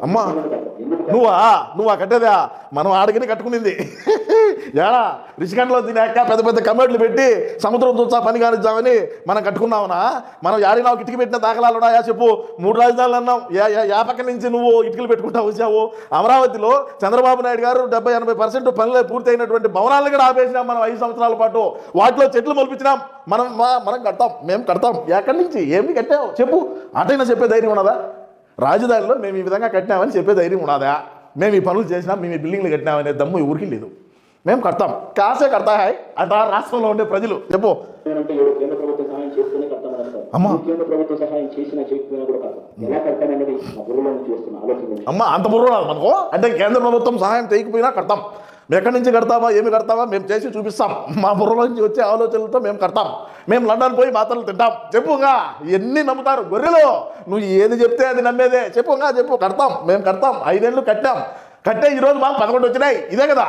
అమ్మా నువ్వు కట్టేదా మనం ఆడికి కట్టుకునింది ఏడా రిషికండ్లో తినాక పెద్ద పెద్ద కమెంట్లు పెట్టి సముద్రం చూసా పని కానిద్దామని మనం కట్టుకున్నావునా? మనం యాడినావు ఇటుక పెట్టిన దాఖలాలు ఉన్నాయా చెప్పు? 3 రాజధానులు అన్నాం, యా పక్క నుంచి నువ్వు ఇటుకలు పెట్టుకుంటా వచ్చావు? అమరావతిలో చంద్రబాబు నాయుడు గారు 70-80% పనులు పూర్తి అయినటువంటి భవనాలను కూడా ఆపేసినాం మనం 5 సంవత్సరాల పాటు. వాటిలో చెట్లు మొలిపించినాం. మనం కడతాం, మేము కడతాం. ఎక్కడి నుంచి ఏమి కట్టావు చెప్పు? అటైనా చెప్పే ధైర్యం ఉన్నదా? రాజధానిలో మేము ఈ విధంగా కట్టినామని చెప్పే ధైర్యం ఉన్నదా? మేము ఈ పనులు చేసినాం, మేము ఈ బిల్డింగ్లు కట్టినామనే దమ్ము ఊరికి లేదు. మేము కడతాం, కాసే కడతా హాయ్ అంట రాష్ట్రంలో ఉండే ప్రజలు. చెప్పు అమ్మా. అమ్మా అంత బుర్ర మనకు అంటే కేంద్ర ప్రభుత్వం సహాయం చేయకపోయినా కడతాం. ఎక్కడి నుంచి కడతామా, ఏమి కడతామా మేము చేసి చూపిస్తాం. మా బుర్రలో నుంచి వచ్చే ఆలోచనలతో మేము కడతాం. మేము లండన్ పోయి మాత్రలు తింటాం. చెప్పుగా ఎన్ని నమ్ముతారు గొర్రెలు? నువ్వు ఏది చెప్తే అది నమ్మేదే. చెప్పుగా చెప్పు, కడతాం, మేము కడతాం. 5 ఏళ్ళు కట్టాం. కట్టే ఈరోజు మాకు 11 వచ్చినాయి. ఇదే కదా.